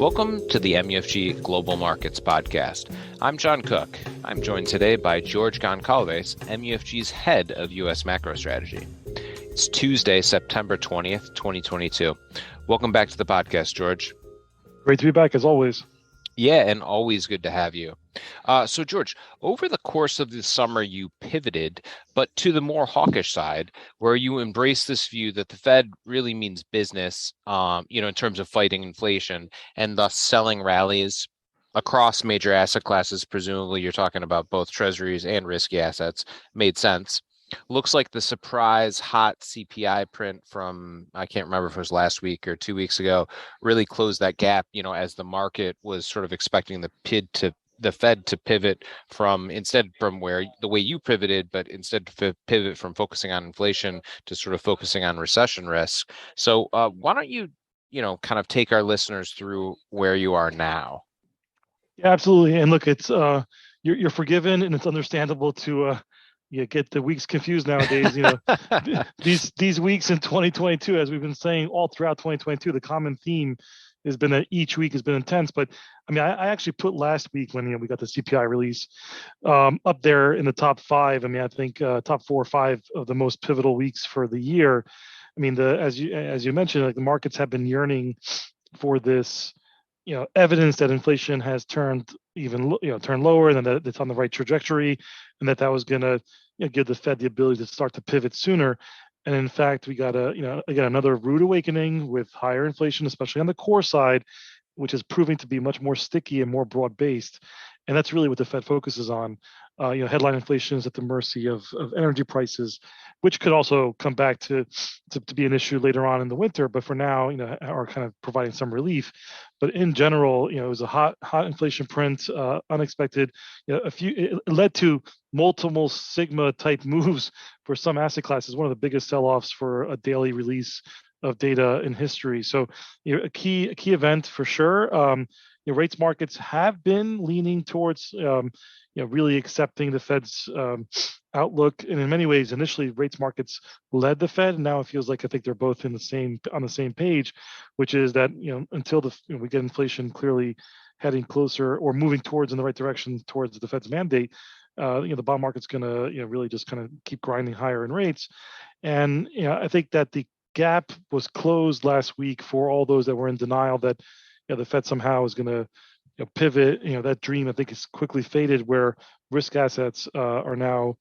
Welcome to the MUFG Global Markets Podcast. I'm John Cook. I'm joined today by George Goncalves, MUFG's head of U.S. macro strategy. It's Tuesday, September 20th, 2022. Welcome back to the podcast, George. Great to be back, as always. Yeah, and always good to have you. So, George, over the course of the summer, you pivoted, but to the more hawkish side, where you embrace this view that the Fed really means business, in terms of fighting inflation, and thus selling rallies across major asset classes. Presumably, you're talking about both treasuries and risky assets. Made sense. Looks like the surprise hot CPI print from, I can't remember if it was last week or 2 weeks ago, really closed that gap, as the market was sort of expecting the Fed to pivot from where the way you pivoted, but instead to pivot from focusing on inflation to sort of focusing on recession risk. So why don't you, kind of take our listeners through where you are now? Yeah, absolutely. And look, it's you're forgiven, and it's understandable to get the weeks confused nowadays. These weeks in 2022, as we've been saying all throughout 2022, the common theme has been that each week has been intense. But I mean, I actually put last week when we got the CPI release up there in the top five. I mean, I think top 4 or 5 of the most pivotal weeks for the year. I mean, as you mentioned, like the markets have been yearning for this, evidence that inflation has turned turned lower, and that it's on the right trajectory, and that was going to give the Fed the ability to start to pivot sooner. And in fact, we got again another rude awakening with higher inflation, especially on the core side, which is proving to be much more sticky and more broad based. And that's really what the Fed focuses on. Headline inflation is at the mercy of energy prices, which could also come back to be an issue later on in the winter. But for now, are kind of providing some relief. But in general, it was a hot inflation print, unexpected. It led to multiple sigma type moves for some asset classes. One of the biggest sell-offs for a daily release of data in history. So, a key event for sure. Rates markets have been leaning towards really accepting the Fed's outlook, and in many ways, initially rates markets led the Fed. And now it feels like I think they're both on the same page, which is that until we get inflation clearly heading closer or moving towards in the right direction towards the Fed's mandate, the bond market's going to really just kind of keep grinding higher in rates. And I think that the gap was closed last week for all those that were in denial that the Fed somehow is going to pivot. That dream I think is quickly faded, where risk assets are now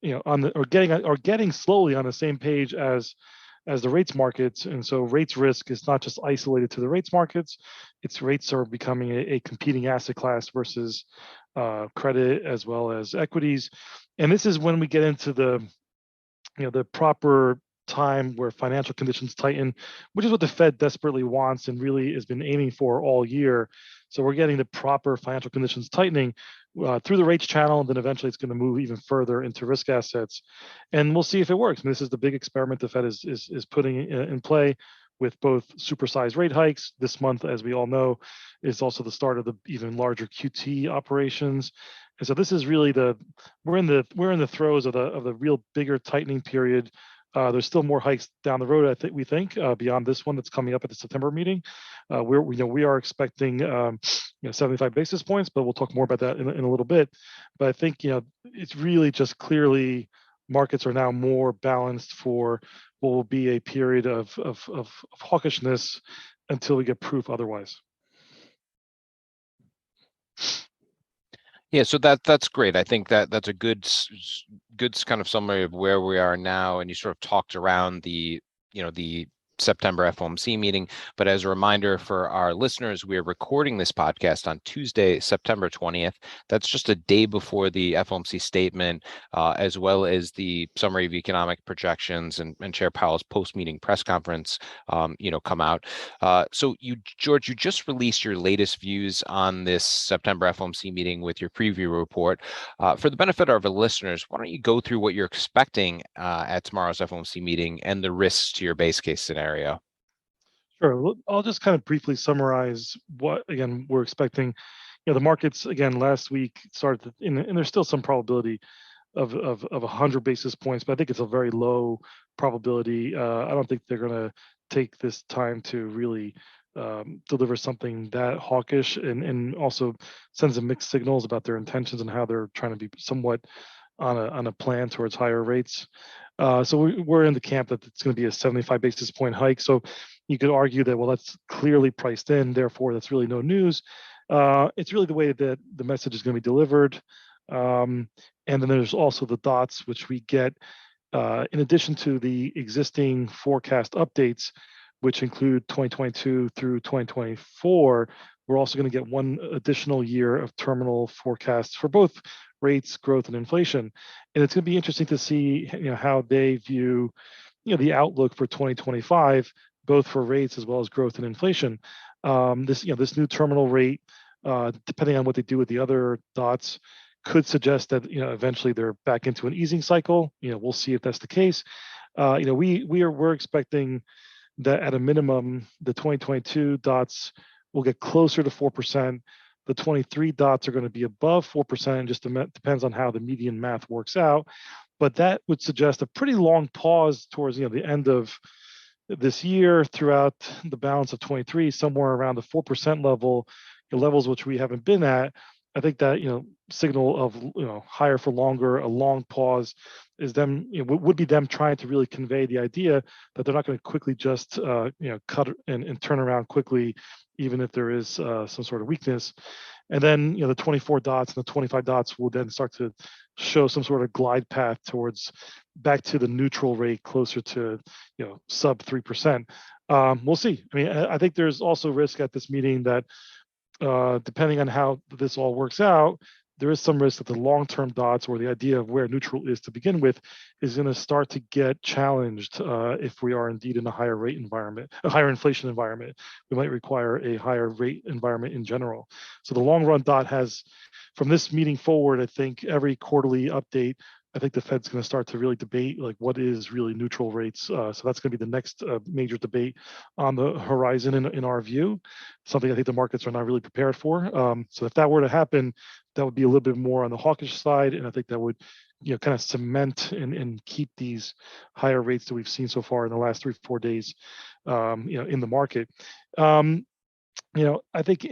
getting slowly on the same page as the rates markets. And so rates risk is not just isolated to the rates markets. Its rates are becoming a competing asset class versus credit as well as equities. And this is when we get into the proper time where financial conditions tighten, which is what the Fed desperately wants and really has been aiming for all year. So we're getting the proper financial conditions tightening through the rates channel, and then eventually it's going to move even further into risk assets, and we'll see if it works. I mean, this is the big experiment the Fed is putting in play with both supersized rate hikes this month. As we all know, is also the start of the even larger QT operations. And so this is really we're in the throes of the real bigger tightening period. There's still more hikes down the road, we think, beyond this one that's coming up at the September meeting. We are expecting 75 basis points, but we'll talk more about that in a little bit. But I think it's really just clearly markets are now more balanced for what will be a period of hawkishness until we get proof otherwise. Yeah, so that's great. I think that's a good kind of summary of where we are now, and you sort of talked around the September FOMC meeting. But as a reminder for our listeners, we are recording this podcast on Tuesday, September 20th. That's just a day before the FOMC statement, as well as the summary of economic projections and Chair Powell's post-meeting press conference, come out. So George, you just released your latest views on this September FOMC meeting with your preview report. For the benefit of our listeners, why don't you go through what you're expecting at tomorrow's FOMC meeting and the risks to your base case scenario? Sure. I'll just kind of briefly summarize what, again, we're expecting. The markets, again, last week started, and there's still some probability of 100 basis points, but I think it's a very low probability. I don't think they're going to take this time to really delivers something that hawkish and also sends them mixed signals about their intentions and how they're trying to be somewhat on a plan towards higher rates. So we're in the camp that it's going to be a 75 basis point hike. So you could argue that, well, that's clearly priced in, therefore that's really no news. It's really the way that the message is going to be delivered. And then there's also the dots, which we get in addition to the existing forecast updates, which include 2022 through 2024. We're also going to get one additional year of terminal forecasts for both rates, growth, and inflation. And it's going to be interesting to see, how they view, the outlook for 2025, both for rates as well as growth and inflation. This new terminal rate, depending on what they do with the other dots, could suggest that eventually they're back into an easing cycle. We'll see if that's the case. We're expecting that at a minimum, the 2022 dots will get closer to 4%. The 23 dots are going to be above 4%. Just depends on how the median math works out. But that would suggest a pretty long pause towards the end of this year throughout the balance of 23, somewhere around the 4% level, the levels which we haven't been at. I think that signal of higher for longer, a long pause, is them would be them trying to really convey the idea that they're not going to quickly just cut and turn around quickly, even if there is some sort of weakness. And then the 24 dots and the 25 dots will then start to show some sort of glide path towards back to the neutral rate, closer to sub 3%. We'll see. I mean, I think there's also risk at this meeting that depending on how this all works out, there is some risk that the long-term dots, or the idea of where neutral is to begin with, is going to start to get challenged if we are indeed in a higher rate environment, a higher inflation environment. We might require a higher rate environment in general. So the long-run dot has, from this meeting forward, I think every quarterly update, I think the Fed's going to start to really debate like what is really neutral rates. So that's going to be the next major debate on the horizon in our view, something I think the markets are not really prepared for. So if that were to happen, that would be a little bit more on the hawkish side, and I think that would kind of cement and keep these higher rates that we've seen so far in the last 3-4 days in the market. I think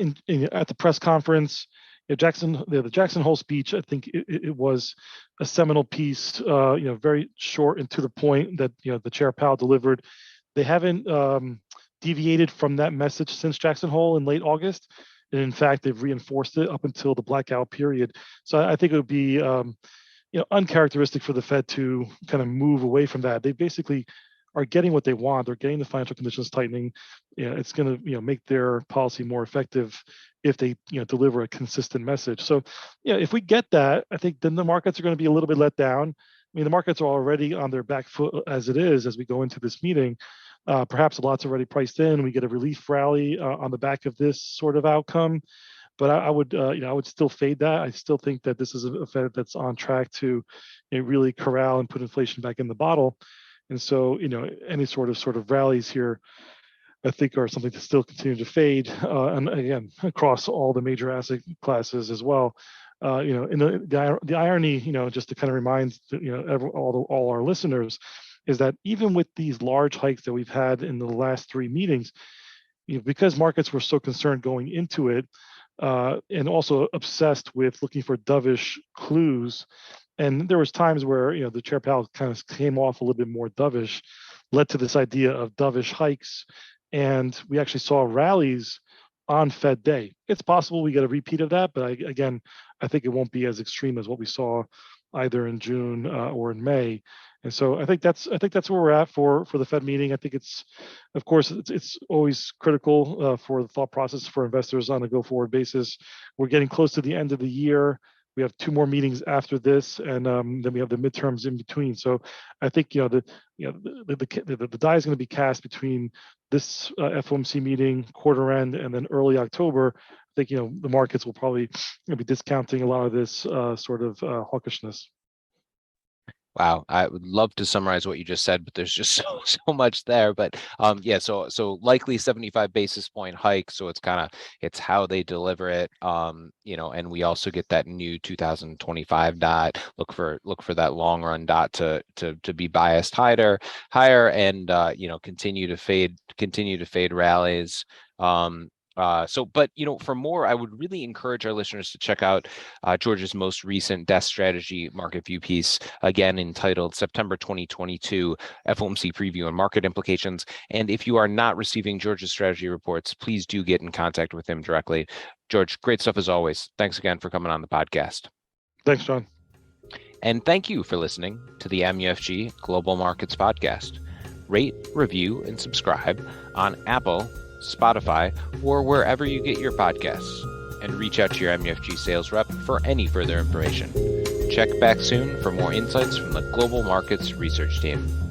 at the press conference, the Jackson Hole speech, I think it was a seminal piece, very short and to the point, that the Chair Powell delivered. They haven't deviated from that message since Jackson Hole in late August, and in fact, they've reinforced it up until the blackout period. So I think it would be uncharacteristic for the Fed to kind of move away from that. They basically are getting what they want. They're getting the financial conditions tightening. It's going to make their policy more effective if they deliver a consistent message. So if we get that, I think then the markets are going to be a little bit let down. I mean, the markets are already on their back foot as it is as we go into this meeting. Perhaps a lot's already priced in. We get a relief rally on the back of this sort of outcome. But I would still fade that. I still think that this is a Fed that's on track to really corral and put inflation back in the bottle. And so, any sort of rallies here, I think, are something to still continue to fade. And again, across all the major asset classes as well. In the irony, just to kind of remind all our listeners, is that even with these large hikes that we've had in the last 3 meetings, because markets were so concerned going into it, and also obsessed with looking for dovish clues. And there was times where the Chair Powell kind of came off a little bit more dovish, led to this idea of dovish hikes, and we actually saw rallies on Fed Day. It's possible we get a repeat of that, but I think it won't be as extreme as what we saw either in June or in May. And so I think that's where we're at for the Fed meeting. I think it's always critical for the thought process for investors on a go-forward basis. We're getting close to the end of the year. We have 2 more meetings after this, and then we have the midterms in between. So I think the die is going to be cast between this FOMC meeting, quarter end, and then early October. I think the markets will probably be discounting a lot of this sort of hawkishness. Wow, I would love to summarize what you just said, but there's just so much there. But yeah, so likely 75 basis point hike. So it's how they deliver it. And we also get that new 2025 dot. Look for that long run dot to be biased higher, and continue to fade rallies. But for more, I would really encourage our listeners to check out George's most recent desk strategy market view piece, again entitled September 2022 FOMC Preview and Market Implications. And if you are not receiving George's strategy reports, please do get in contact with him directly. George, great stuff as always. Thanks again for coming on the podcast. Thanks, John. And thank you for listening to the MUFG Global Markets Podcast. Rate, review, and subscribe on Apple, Spotify, or wherever you get your podcasts, and reach out to your MUFG sales rep for any further information. Check back soon for more insights from the Global Markets Research Team.